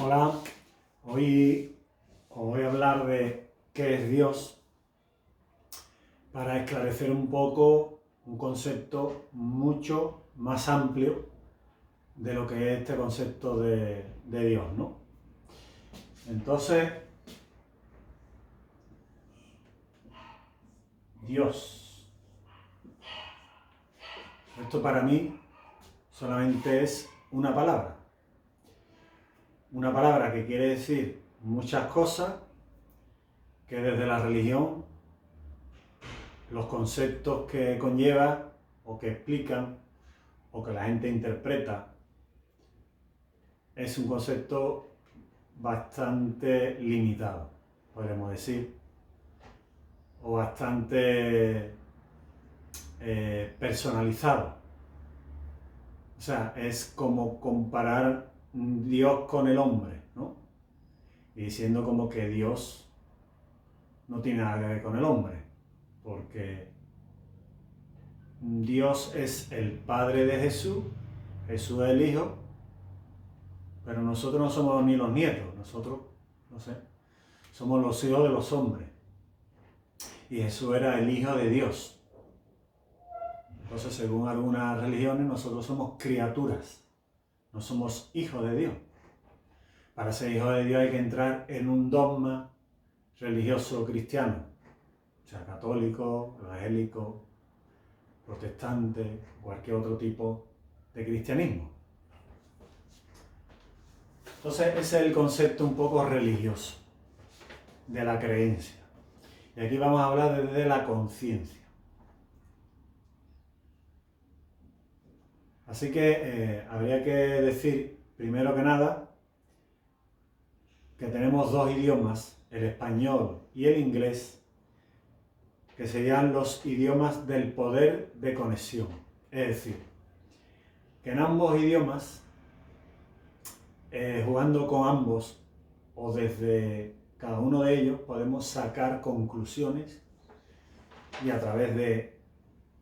Hola, hoy os voy a hablar de qué es Dios para esclarecer un poco un concepto mucho más amplio de lo que es este concepto de Dios, ¿no? Entonces, Dios. Esto para mí solamente es una palabra. Una palabra que quiere decir muchas cosas, que desde la religión, los conceptos que conlleva o que explican o que la gente interpreta, es un concepto bastante limitado, podríamos decir, o bastante personalizado. O sea, es como comparar Dios con el hombre, ¿no? Y diciendo como que Dios no tiene nada que ver con el hombre, porque Dios es el Padre de Jesús, Jesús es el Hijo, pero nosotros no somos ni los nietos, nosotros, no sé, somos los hijos de los hombres. Y Jesús era el Hijo de Dios. Entonces, según algunas religiones, nosotros somos criaturas, no somos hijos de Dios. Para ser hijo de Dios hay que entrar en un dogma religioso cristiano, o sea, católico, evangélico, protestante, cualquier otro tipo de cristianismo. Entonces, ese es el concepto un poco religioso de la creencia. Y aquí vamos a hablar desde la conciencia. Así que habría que decir, primero que nada, que tenemos dos idiomas, el español y el inglés, que serían los idiomas del poder de conexión. Es decir, que en ambos idiomas, jugando con ambos o desde cada uno de ellos, podemos sacar conclusiones y a través de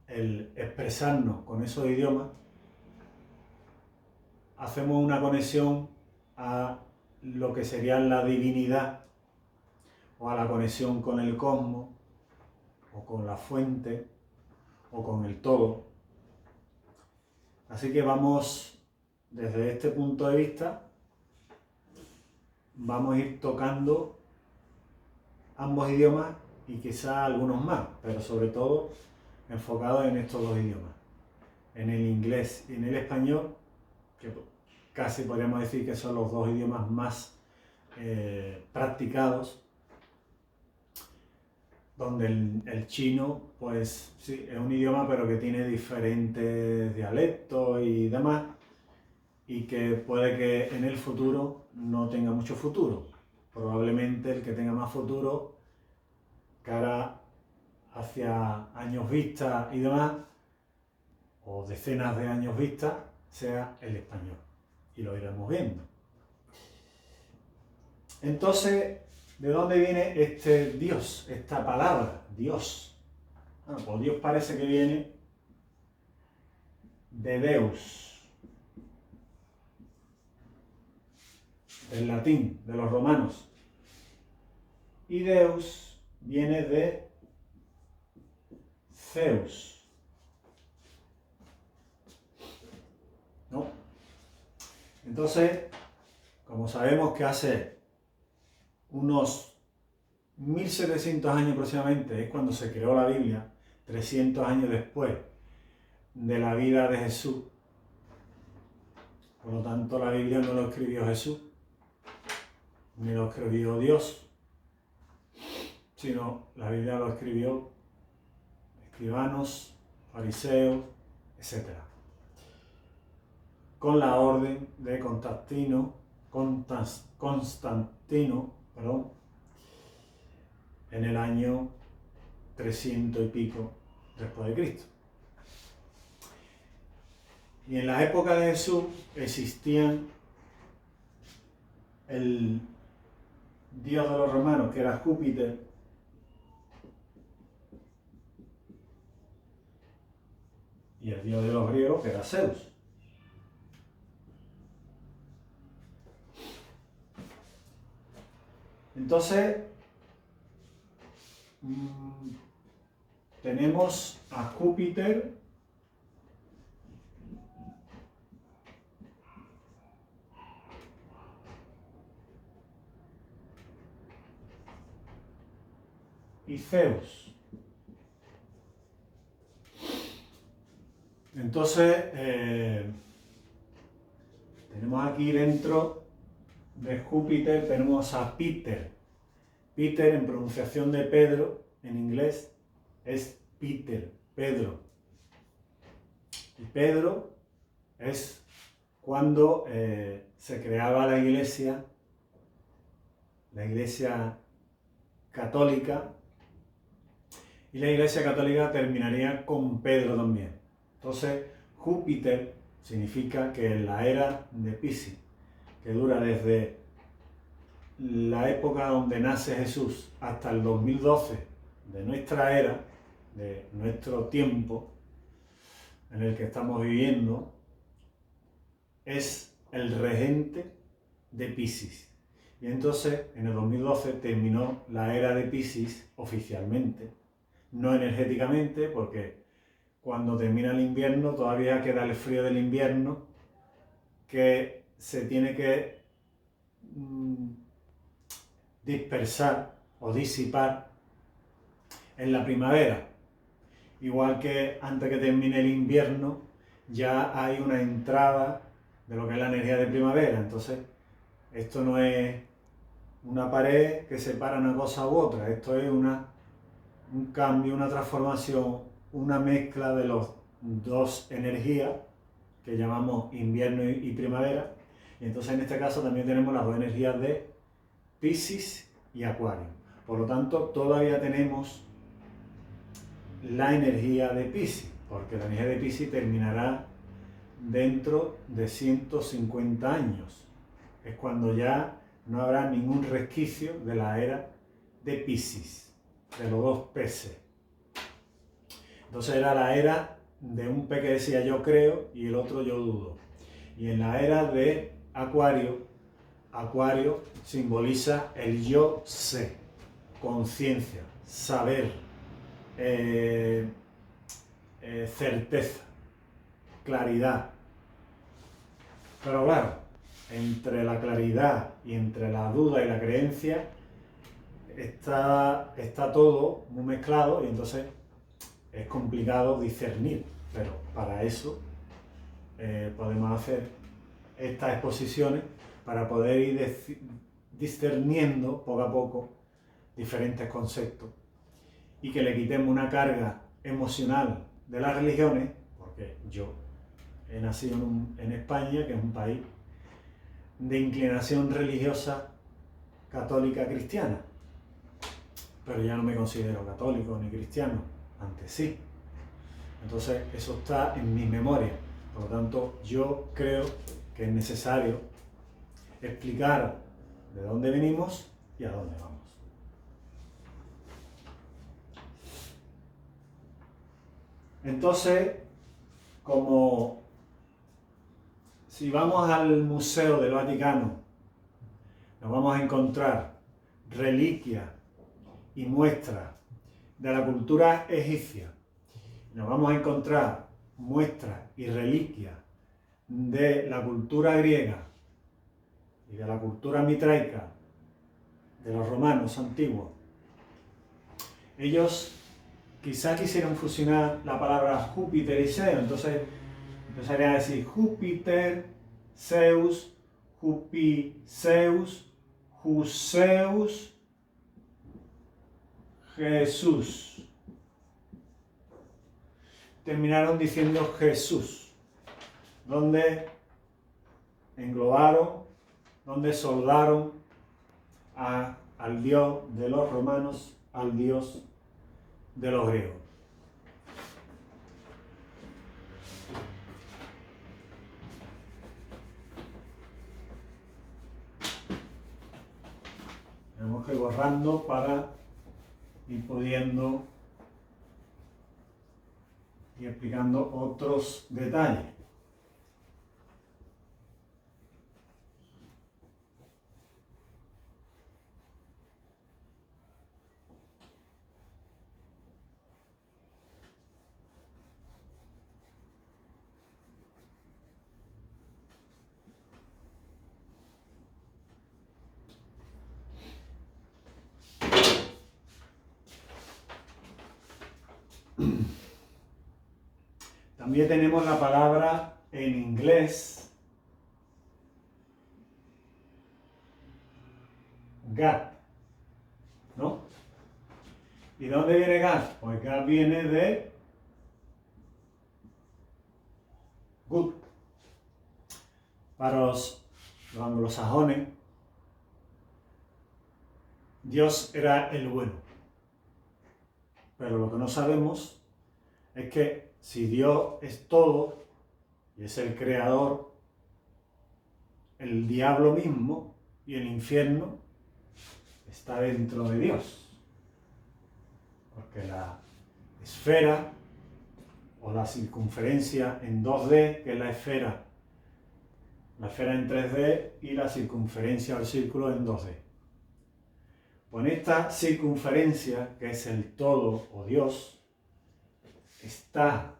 el expresarnos con esos idiomas, hacemos una conexión a lo que sería la divinidad o a la conexión con el cosmos o con la fuente o con el todo. Así que vamos, desde este punto de vista, vamos a ir tocando ambos idiomas y quizá algunos más, pero sobre todo enfocados en estos dos idiomas, en el inglés y en el español, que casi podríamos decir que son los dos idiomas más practicados, donde el chino, pues sí, es un idioma pero que tiene diferentes dialectos y demás, y que puede que en el futuro no tenga mucho futuro. Probablemente el que tenga más futuro, cara hacia años vista y demás, o decenas de años vista, sea el español. Y lo iremos viendo. Entonces, ¿de dónde viene este Dios, esta palabra, Dios? Bueno, pues Dios parece que viene de Deus, del latín, de los romanos. Y Deus viene de Zeus, ¿no? Entonces, como sabemos que hace unos 1700 años aproximadamente es cuando se creó la Biblia, 300 años después de la vida de Jesús. Por lo tanto, la Biblia no lo escribió Jesús, ni lo escribió Dios, sino la Biblia lo escribió escribanos, fariseos, etc. Con la orden de Constantino, en el año 300 y pico después de Cristo. Y en la época de Jesús existían el dios de los romanos, que era Júpiter, y el dios de los griegos, que era Zeus. Entonces, tenemos a Júpiter y Zeus. Entonces, tenemos aquí dentro de Júpiter, tenemos a Peter. Peter, en pronunciación de Pedro, en inglés, es Peter, Pedro. Y Pedro es cuando se creaba la iglesia católica, y la iglesia católica terminaría con Pedro también. Entonces, Júpiter significa que en la era de Piscis, que dura desde la época donde nace Jesús hasta el 2012 de nuestra era, de nuestro tiempo en el que estamos viviendo, es el regente de Piscis. Y entonces, en el 2012 terminó la era de Piscis oficialmente, no energéticamente, porque cuando termina el invierno todavía queda el frío del invierno que se tiene que dispersar o disipar en la primavera. Igual que antes que termine el invierno ya hay una entrada de lo que es la energía de primavera. Entonces, esto no es una pared que separa una cosa u otra, esto es un cambio, una transformación, una mezcla de las dos energías que llamamos invierno y primavera. Y entonces en este caso también tenemos las dos energías de Piscis y Acuario. Por lo tanto, todavía tenemos la energía de Piscis, porque la energía de Piscis terminará dentro de 150 años. Es cuando ya no habrá ningún resquicio de la era de Piscis, de los dos peces. Entonces era la era de un pez que decía yo creo y el otro yo dudo. Y en la era de Acuario, Acuario simboliza el yo sé, conciencia, saber, certeza, claridad. Pero claro, entre la claridad y entre la duda y la creencia está todo muy mezclado y entonces es complicado discernir, pero para eso podemos hacer estas exposiciones para poder ir discerniendo poco a poco diferentes conceptos y que le quitemos una carga emocional de las religiones, porque yo he nacido en España, que es un país de inclinación religiosa católica cristiana, pero ya no me considero católico ni cristiano, antes sí. Entonces eso está en mi memoria, por lo tanto yo creo que es necesario explicar de dónde venimos y a dónde vamos. Entonces, como si vamos al Museo del Vaticano, nos vamos a encontrar reliquias y muestras de la cultura egipcia, nos vamos a encontrar muestras y reliquias de la cultura griega y de la cultura mitraica de los romanos antiguos. Ellos quizás quisieron fusionar la palabra Júpiter y Zeus, entonces empezarían a decir Júpiter, Zeus, Jupizeus, Juseus, Jesús. Terminaron diciendo Jesús, donde englobaron, donde soldaron al dios de los romanos, al dios de los griegos. Tenemos que ir borrando para ir pudiendo y explicando otros detalles. También tenemos la palabra en inglés God, ¿no? ¿Y de dónde viene God? Pues God viene de good. Para los anglosajones, Dios era el bueno. Pero lo que no sabemos es que si Dios es todo y es el creador, el diablo mismo y el infierno está dentro de Dios. Porque la esfera o la circunferencia en 2D, que es la esfera en 3D y la circunferencia del círculo en 2D. Con esta circunferencia, que es el todo o Dios, está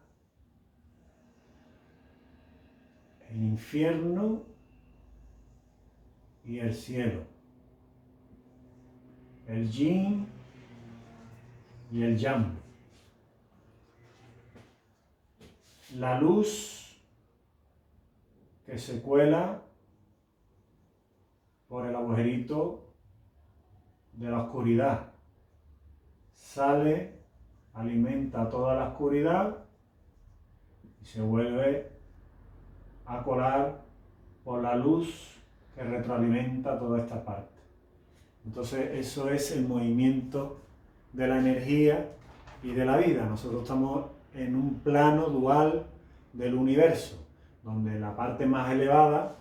el infierno y el cielo, el yin y el yang, la luz que se cuela por el agujerito de la oscuridad, sale, alimenta toda la oscuridad y se vuelve a colar por la luz que retroalimenta toda esta parte. Entonces eso es el movimiento de la energía y de la vida. Nosotros estamos en un plano dual del universo, donde en la parte más elevada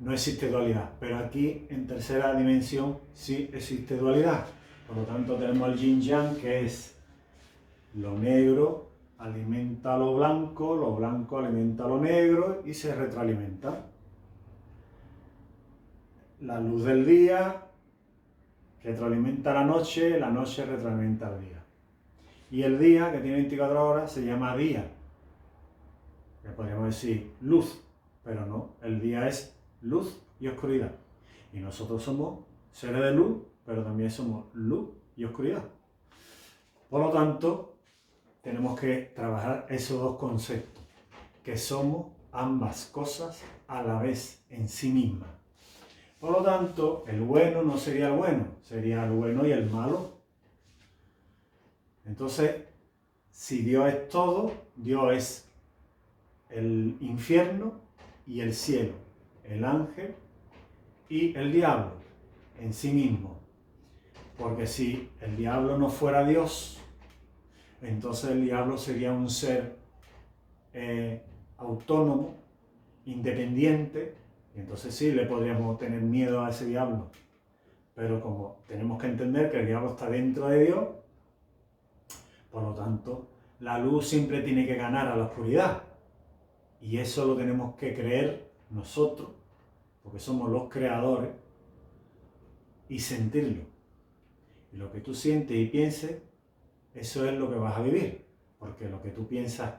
no existe dualidad, pero aquí en tercera dimensión sí existe dualidad. Por lo tanto tenemos el yin yang, que es lo negro alimenta lo blanco alimenta lo negro y se retroalimenta. La luz del día retroalimenta la noche retroalimenta el día. Y el día, que tiene 24 horas, se llama día. Que podríamos decir luz, pero no, el día es luz y oscuridad. Y nosotros somos seres de luz, pero también somos luz y oscuridad. Por lo tanto, tenemos que trabajar esos dos conceptos, que somos ambas cosas a la vez en sí mismas. Por lo tanto, el bueno no sería el bueno, sería el bueno y el malo. Entonces, si Dios es todo, Dios es el infierno y el cielo, el ángel y el diablo en sí mismo. Porque si el diablo no fuera Dios, entonces el diablo sería un ser autónomo, independiente, y entonces sí le podríamos tener miedo a ese diablo. Pero como tenemos que entender que el diablo está dentro de Dios, por lo tanto, la luz siempre tiene que ganar a la oscuridad. Y eso lo tenemos que creer nosotros, porque somos los creadores, y sentirlo. Y lo que tú sientes y pienses, eso es lo que vas a vivir. Porque lo que tú piensas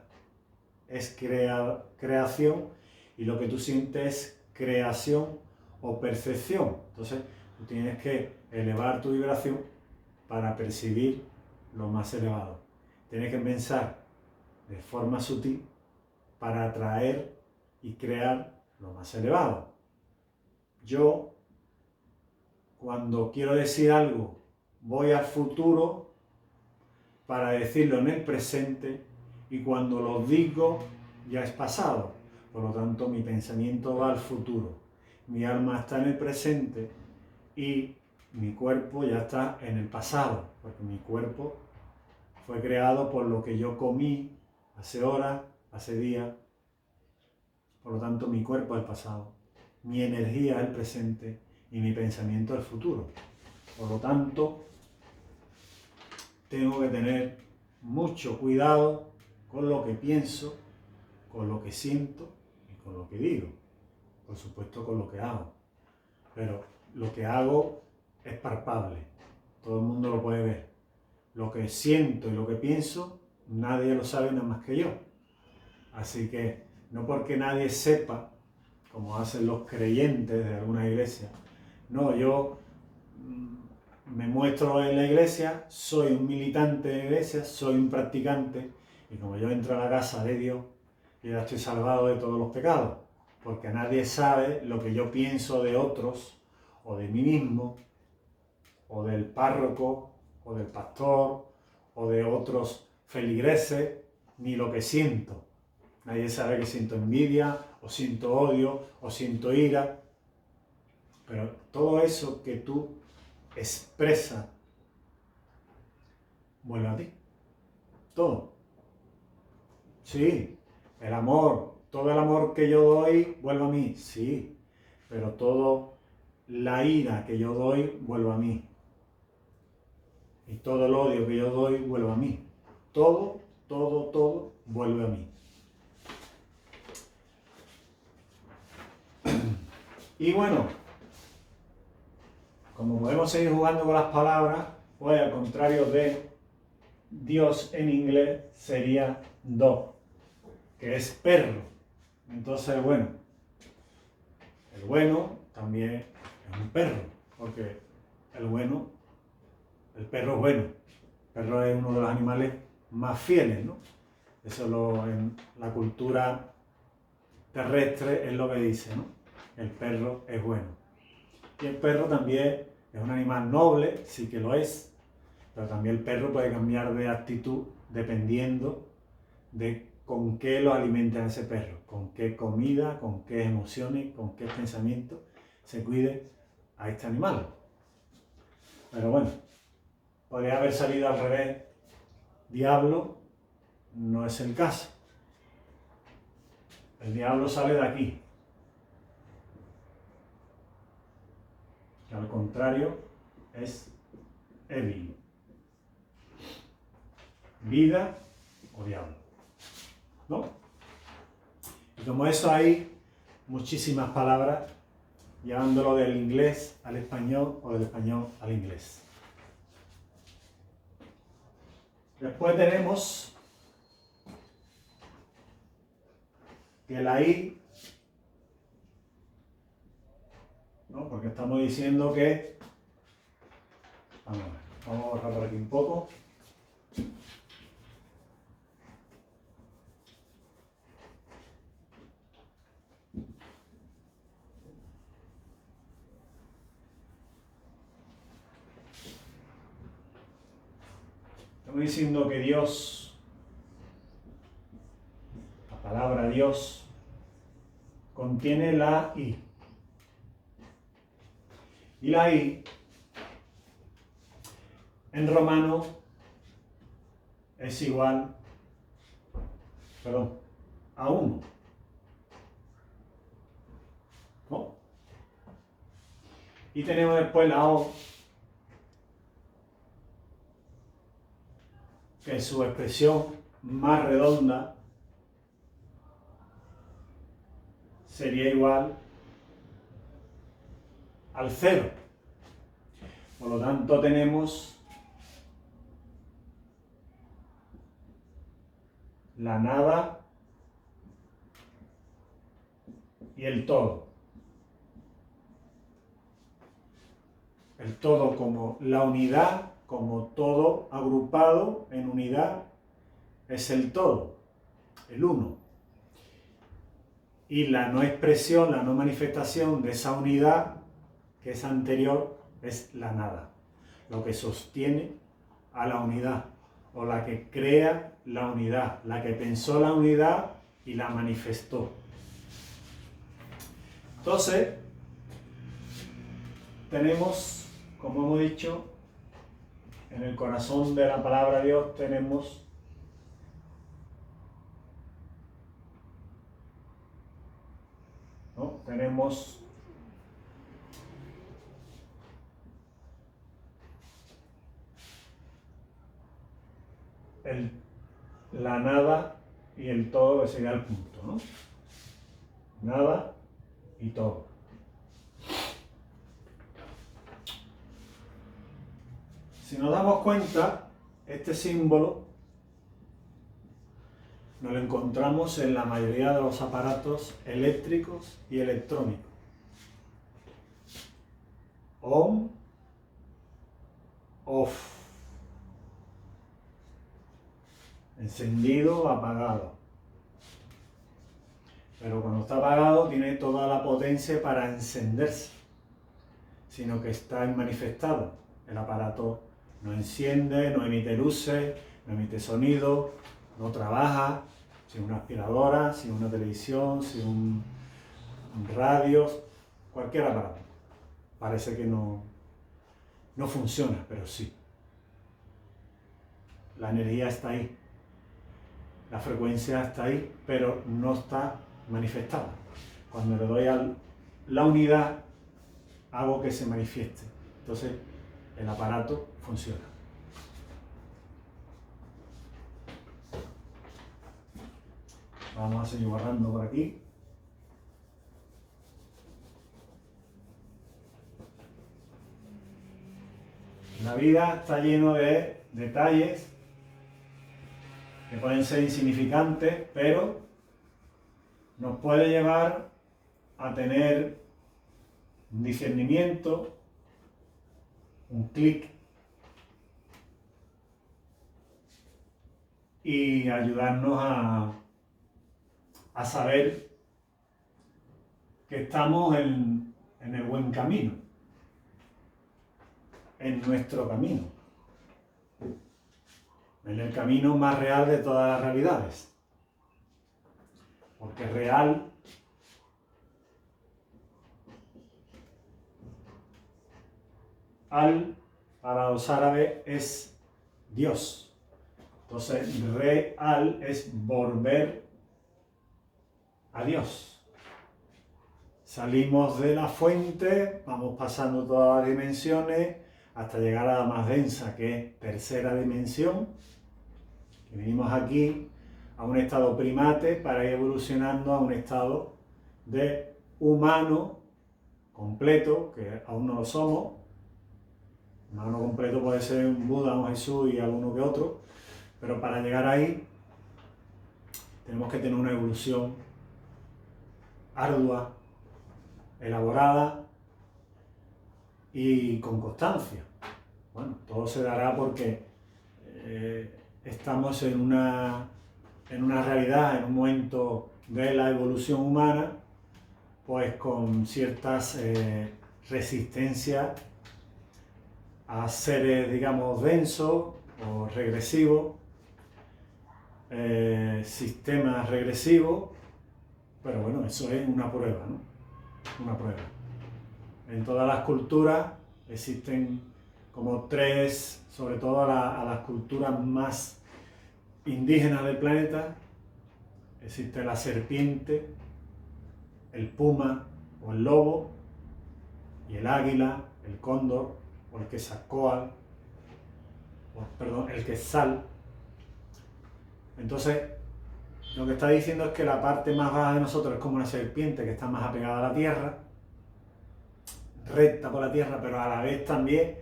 es creación y lo que tú sientes es creación o percepción. Entonces, tú tienes que elevar tu vibración para percibir lo más elevado. Tienes que pensar de forma sutil para atraer y crear lo más elevado. Yo, cuando quiero decir algo, voy al futuro para decirlo en el presente, y cuando lo digo ya es pasado. Por lo tanto, mi pensamiento va al futuro. Mi alma está en el presente y mi cuerpo ya está en el pasado, porque mi cuerpo fue creado por lo que yo comí hace horas, hace días. Por lo tanto, mi cuerpo es el pasado, mi energía es el presente y mi pensamiento es el futuro. Por lo tanto, tengo que tener mucho cuidado con lo que pienso, con lo que siento y con lo que digo. Por supuesto, con lo que hago. Pero lo que hago es palpable. Todo el mundo lo puede ver. Lo que siento y lo que pienso, nadie lo sabe nada más que yo. Así que no porque nadie sepa, como hacen los creyentes de alguna iglesia, no, yo me muestro en la iglesia, soy un militante de la iglesia, soy un practicante Y como yo entro a la casa de Dios, yo ya estoy salvado de todos los pecados, porque nadie sabe lo que yo pienso de otros, o de mí mismo, o del párroco, o del pastor, o de otros feligreses, ni lo que siento. Nadie sabe que siento envidia, o siento odio, o siento ira. Pero todo eso que tú expresas vuelve a ti. Todo. Sí, el amor, todo el amor que yo doy vuelve a mí. Sí, pero todo la ira que yo doy vuelve a mí. Y todo el odio que yo doy vuelve a mí. Todo vuelve a mí. Y bueno, como podemos seguir jugando con las palabras, pues al contrario de Dios en inglés sería dog, que es perro. Entonces, bueno, el bueno también es un perro, porque el perro es bueno. El perro es uno de los animales más fieles, ¿no? Eso en la cultura terrestre es lo que dice, ¿no? El perro es bueno. Y el perro también es un animal noble, sí que lo es, pero también el perro puede cambiar de actitud dependiendo de con qué lo alimenta ese perro, con qué comida, con qué emociones, con qué pensamientos se cuide a este animal. Pero bueno, podría haber salido al revés, diablo, no es el caso. El diablo sale de aquí. Que al contrario es evil. Vida o diablo. ¿No? Y como eso hay muchísimas palabras llevándolo del inglés al español o del español al inglés. Después tenemos que la I, ¿no? Porque estamos diciendo que, vamos a bajar por aquí un poco. Estamos diciendo que Dios, la palabra Dios, contiene la I. Y la I, en romano, es igual, a 1. ¿No? Y tenemos después la O, que es su expresión más redonda sería igual al 0. Por lo tanto, tenemos la nada y el todo. El todo como la unidad, como todo agrupado en unidad, es el todo, el uno. Y la no expresión, la no manifestación de esa unidad, que es anterior, es la nada. Lo que sostiene a la unidad, o la que crea la unidad, la que pensó la unidad y la manifestó. Entonces, tenemos, como hemos dicho, en el corazón de la palabra de Dios tenemos la nada y el todo, que sería el punto, ¿no? Nada y todo. Si nos damos cuenta, este símbolo nos lo encontramos en la mayoría de los aparatos eléctricos y electrónicos. On, off. encendido o apagado. Pero cuando está apagado tiene toda la potencia para encenderse, sino que está manifestado. El aparato no enciende, no emite luces, no emite sonido, no trabaja, sin una aspiradora, sin una televisión, sin un radio, cualquier aparato. Parece que no funciona, pero sí. La energía está ahí, la frecuencia está ahí, pero no está manifestada. Cuando le doy a la unidad, hago que se manifieste. Entonces, el aparato funciona. Vamos a seguir borrando por aquí. La vida está lleno de detalles que pueden ser insignificantes, pero nos puede llevar a tener un discernimiento, un clic y ayudarnos a saber que estamos en el buen camino, en nuestro camino, en el camino más real de todas las realidades. Porque real para los árabes es Dios. Entonces, real es volver a Dios. Salimos de la fuente, vamos pasando todas las dimensiones hasta llegar a la más densa, que es tercera dimensión. Y venimos aquí a un estado primate para ir evolucionando a un estado de humano completo, que aún no lo somos. Humano completo puede ser un Buda, un Jesús y alguno que otro, pero para llegar ahí tenemos que tener una evolución ardua, elaborada y con constancia. Bueno, todo se dará porque estamos en una realidad, en un momento de la evolución humana, pues con ciertas resistencias a seres, digamos, densos o regresivos, sistemas regresivos, pero bueno, eso es una prueba, ¿no? Una prueba. En todas las culturas existen como tres, sobre todo a las culturas más indígenas del planeta, existe la serpiente, el puma o el lobo, y el águila, el cóndor o el quetzalcóatl, el quetzal. Entonces, lo que está diciendo es que la parte más baja de nosotros es como una serpiente que está más apegada a la tierra, recta por la tierra, pero a la vez también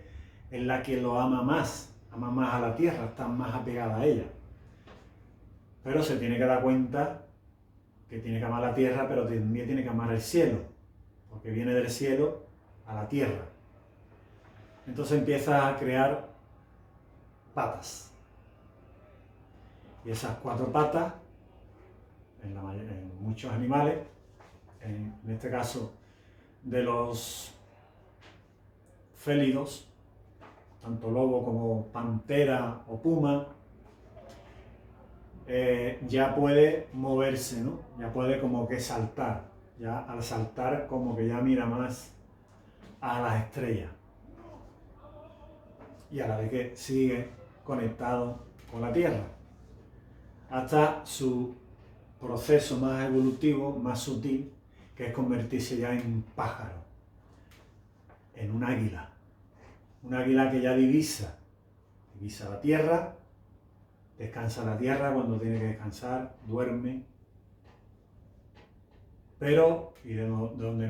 es la que lo ama más a la tierra, está más apegada a ella. Pero se tiene que dar cuenta que tiene que amar la tierra, pero también tiene que amar el cielo, porque viene del cielo a la tierra. Entonces empieza a crear patas. Y esas 4 patas, en muchos animales, en este caso de los félidos, tanto lobo como pantera o puma, ya puede moverse, ¿no? Ya puede como que saltar. Ya al saltar como que ya mira más a las estrellas. Y a la vez que sigue conectado con la Tierra. Hasta su proceso más evolutivo, más sutil, que es convertirse ya en pájaro, en un águila. Un águila que ya divisa la tierra, descansa la tierra cuando tiene que descansar, duerme, pero, y de donde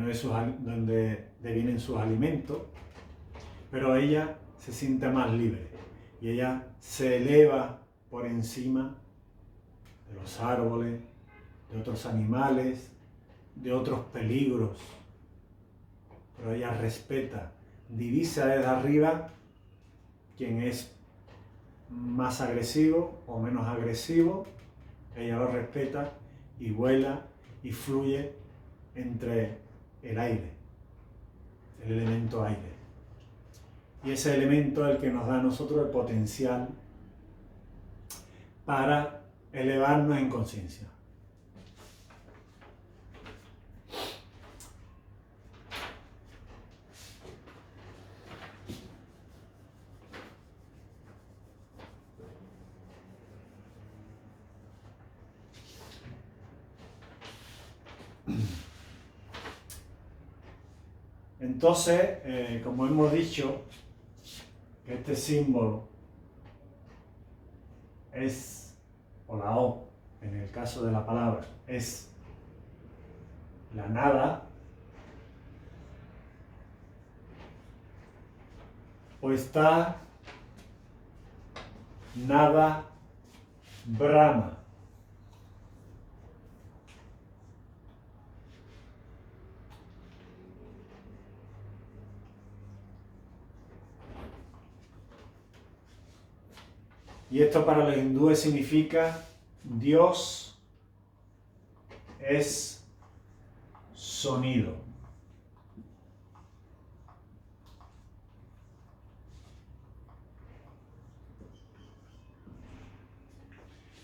vienen sus alimentos, pero ella se siente más libre y ella se eleva por encima de los árboles, de otros animales, de otros peligros, pero ella respeta, divisa desde arriba quién es más agresivo o menos agresivo, ella lo respeta y vuela y fluye entre el aire, el elemento aire. Y ese elemento es el que nos da a nosotros el potencial para elevarnos en conciencia. Entonces, como hemos dicho, este símbolo es, o la O, en el caso de la palabra, es la nada, o está nada Brahma. Y esto para los hindúes significa Dios es sonido.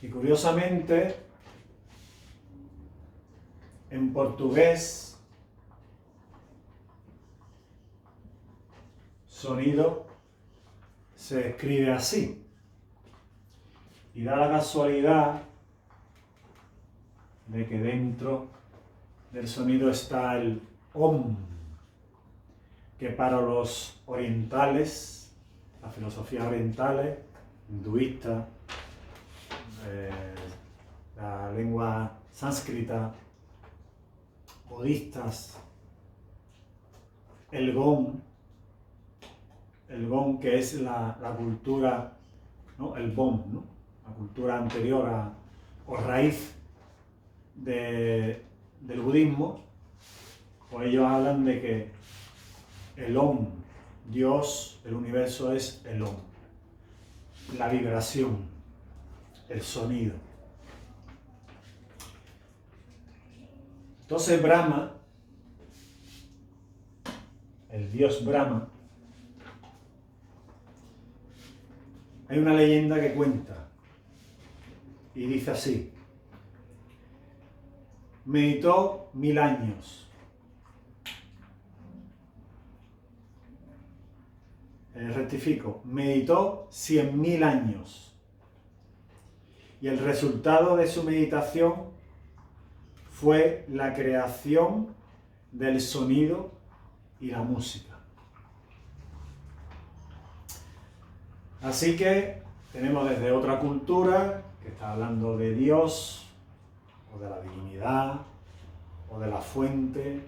Y curiosamente, en portugués, sonido se escribe así. Y da la casualidad de que dentro del sonido está el Om, que para los orientales, las filosofías orientales, hinduistas, la lengua sánscrita, budistas, el gong que es la cultura, ¿no? El Bom, ¿no? La cultura anterior o raíz del budismo, pues ellos hablan de que el Om, Dios, el universo es el Om, la vibración, el sonido. Entonces Brahma, el dios Brahma, hay una leyenda que cuenta y dice así: meditó 1000 años. Rectifico, meditó 100.000 años. Y el resultado de su meditación fue la creación del sonido y la música. Así que tenemos desde otra cultura que está hablando de Dios, o de la divinidad, o de la fuente,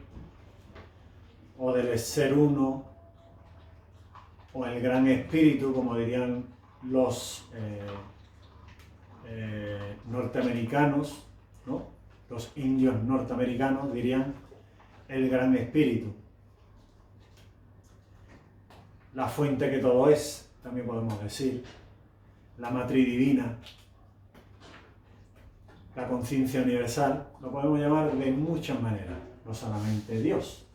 o del ser uno, o el gran espíritu, como dirían los norteamericanos, ¿no? Los indios norteamericanos dirían el gran espíritu. La fuente que todo es, también podemos decir. La matriz divina. La conciencia universal. Lo podemos llamar de muchas maneras. No solamente Dios.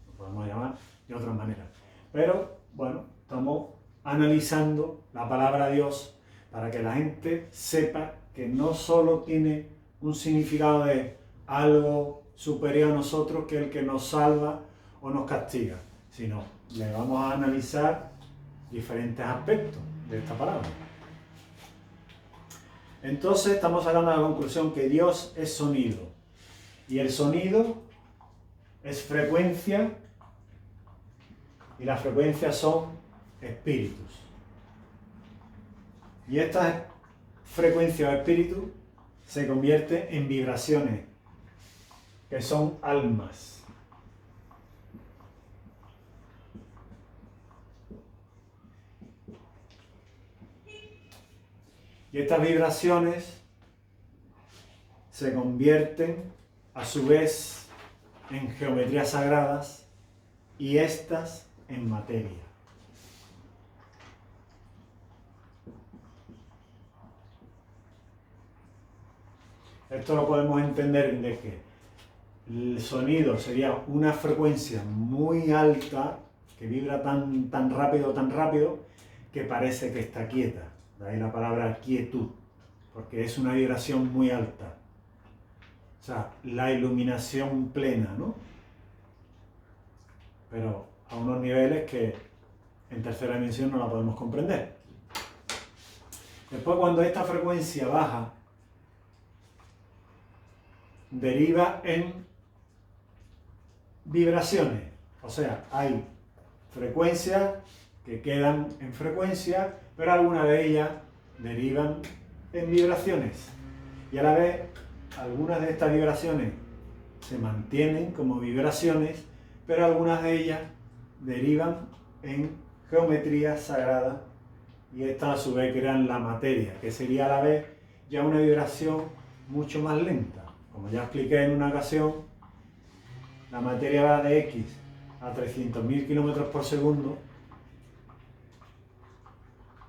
Lo podemos llamar de otras maneras. Pero, bueno, estamos analizando la palabra Dios para que la gente sepa que no solo tiene un significado de algo superior a nosotros, que el que nos salva o nos castiga, sino le vamos a analizar diferentes aspectos de esta palabra. Entonces estamos sacando la conclusión que Dios es sonido, y el sonido es frecuencia, y las frecuencias son espíritus. Y estas frecuencias o espíritus se convierten en vibraciones, que son almas. Y estas vibraciones se convierten a su vez en geometrías sagradas y estas en materia. Esto lo podemos entender de que el sonido sería una frecuencia muy alta que vibra tan rápido, que parece que está quieta. De ahí la palabra quietud, porque es una vibración muy alta. O sea, la iluminación plena, ¿no? Pero a unos niveles que en tercera dimensión no la podemos comprender. Después, cuando esta frecuencia baja, deriva en vibraciones. O sea, hay frecuencias que quedan en frecuencia, pero algunas de ellas derivan en vibraciones. Y a la vez, algunas de estas vibraciones se mantienen como vibraciones, pero algunas de ellas derivan en geometría sagrada, y estas a su vez crean la materia, que sería a la vez ya una vibración mucho más lenta. Como ya expliqué en una ocasión, la materia va de X a 300.000 kilómetros por segundo.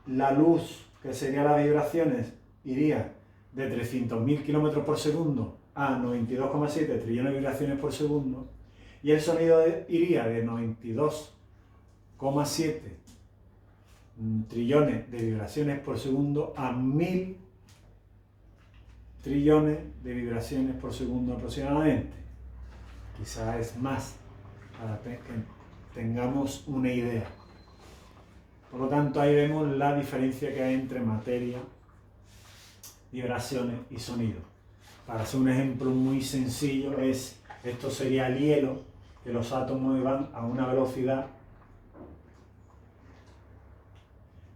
La luz, que sería las vibraciones, iría de 300.000 kilómetros por segundo a 92,7 trillones de vibraciones por segundo. Y el sonido iría de 92,7 trillones de vibraciones por segundo a 1000 trillones de vibraciones por segundo aproximadamente. Quizás es más, para que tengamos una idea. Por lo tanto, ahí vemos la diferencia que hay entre materia, vibraciones y sonido. Para hacer un ejemplo muy sencillo, esto sería el hielo, que los átomos van a una velocidad.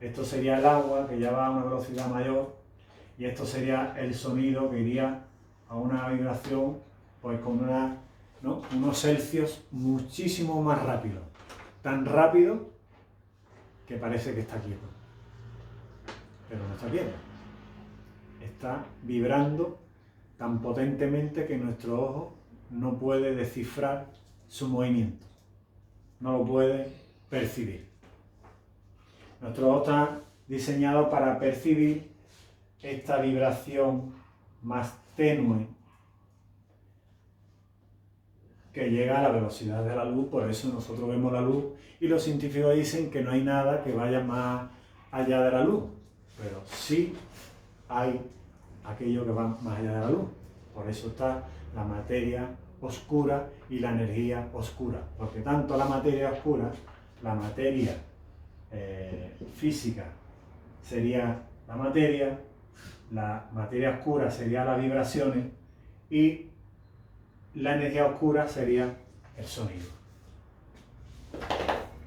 Esto sería el agua, que ya va a una velocidad mayor, y esto sería el sonido, que iría a una vibración, pues con unos Celsius muchísimo más rápido. Tan rápido que parece que está quieto. Pero no está quieto. Está vibrando tan potentemente que nuestro ojo no puede descifrar su movimiento. No lo puede percibir. Nuestro ojo está diseñado para percibir esta vibración más tenue que llega a la velocidad de la luz. Por eso nosotros vemos la luz y los científicos dicen que no hay nada que vaya más allá de la luz, pero sí hay aquello que va más allá de la luz. Por eso está la materia oscura y la energía oscura, porque tanto la materia oscura, la materia física sería la materia oscura sería las vibraciones, y la energía oscura sería el sonido,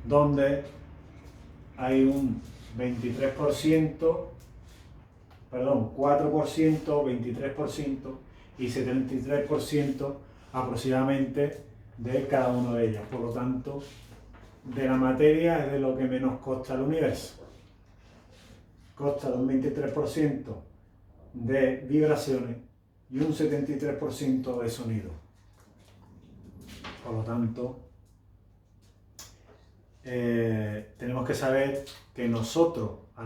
donde hay un 4%, 23% y 73% aproximadamente de cada una de ellas. Por lo tanto, de la materia es de lo que menos consta el universo. Consta de un 23% de vibraciones y un 73% de sonido. Por lo tanto, tenemos que saber que nosotros, a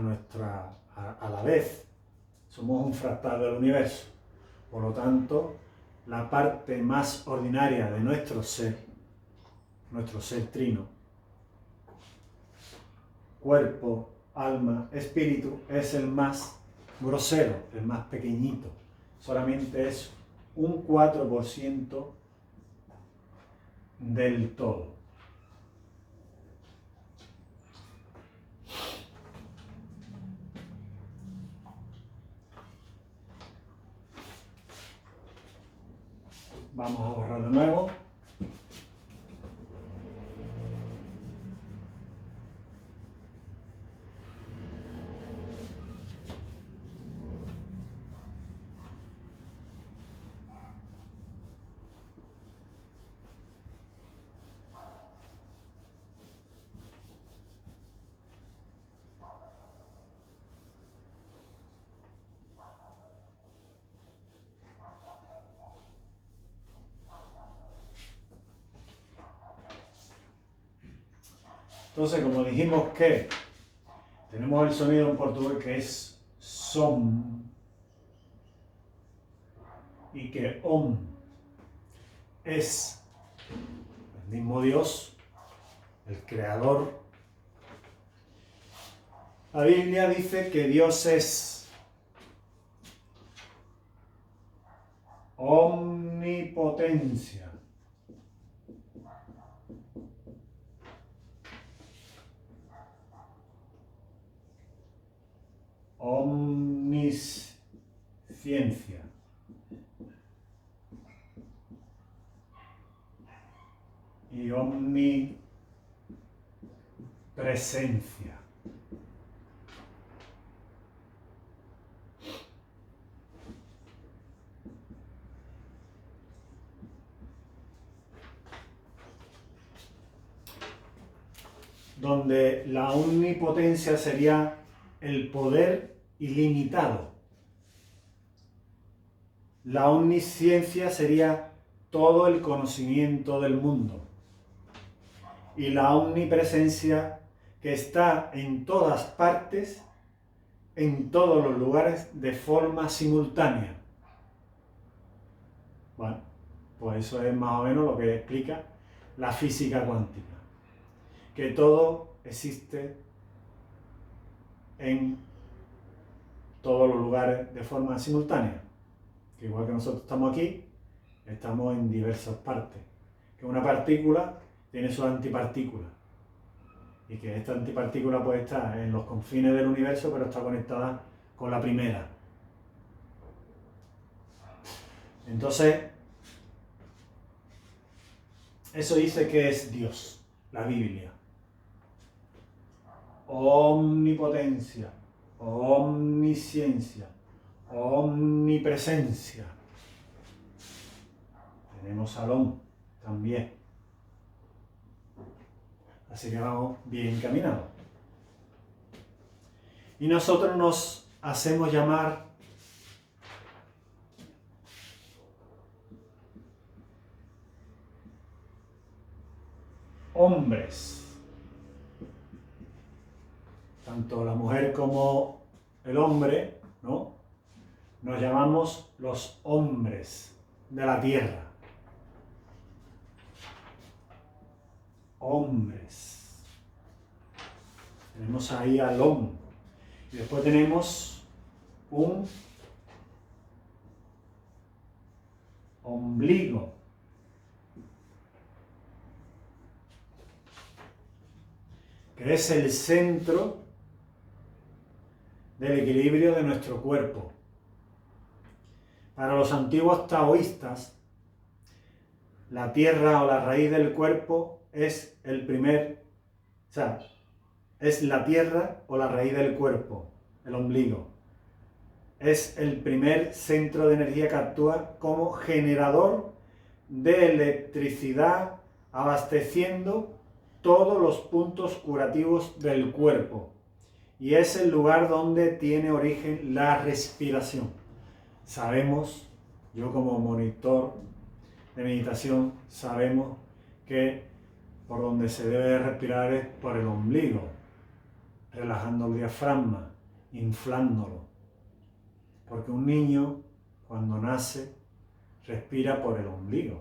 la vez, somos un fractal del universo. Por lo tanto, la parte más ordinaria de nuestro ser trino, cuerpo, alma, espíritu, es el más grosero, el más pequeñito. Solamente es un 4% del todo. Vamos a borrar de nuevo. Entonces, como dijimos que tenemos el sonido en portugués que es som, y que Om es el mismo Dios, el creador. La Biblia dice que Dios es omnipotencia. Omnisciencia. Y omnipresencia. Donde la omnipotencia sería el poder ilimitado. La omnisciencia sería todo el conocimiento del mundo. Y la omnipresencia, que está en todas partes, en todos los lugares, de forma simultánea. Bueno, pues eso es más o menos lo que explica la física cuántica. Que todo existe en todos los lugares de forma simultánea. Que igual que nosotros estamos aquí, estamos en diversas partes. Que una partícula tiene su antipartícula. Y que esta antipartícula puede estar en los confines del universo, pero está conectada con la primera. Entonces, eso dice que es Dios, la Biblia. Omnipotencia, omnisciencia, omnipresencia. Tenemos Salón también. Así que vamos bien encaminados. Y nosotros nos hacemos llamar hombres. Tanto la mujer como el hombre, ¿no? Nos llamamos los hombres de la tierra. Hombres. Tenemos ahí al hombre. Y después tenemos un ombligo. Que es el centro del equilibrio de nuestro cuerpo. Para los antiguos taoístas, la tierra o la raíz del cuerpo es es la tierra o la raíz del cuerpo, el ombligo. Es el primer centro de energía que actúa como generador de electricidad, abasteciendo todos los puntos curativos del cuerpo. Y es el lugar donde tiene origen la respiración. Sabemos, yo como monitor de meditación, sabemos que por donde se debe respirar es por el ombligo, relajando el diafragma, inflándolo. Porque un niño, cuando nace, respira por el ombligo.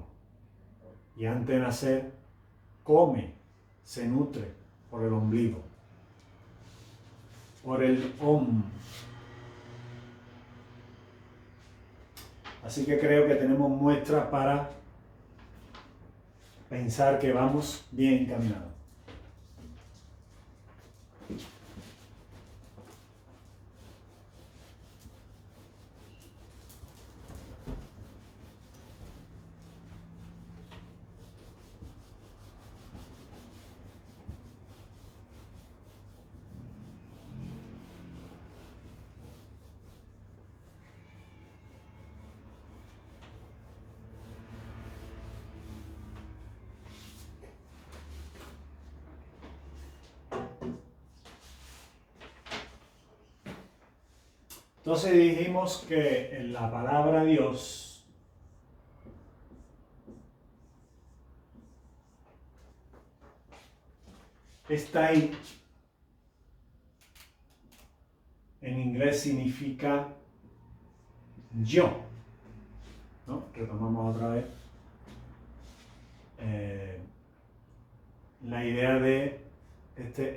Y antes de nacer, come, se nutre por el ombligo. Por el Om. Así que creo que tenemos muestras para pensar que vamos bien encaminados. Entonces dijimos que en la palabra Dios está ahí. En inglés significa yo. ¿no? Retomamos otra vez la idea de este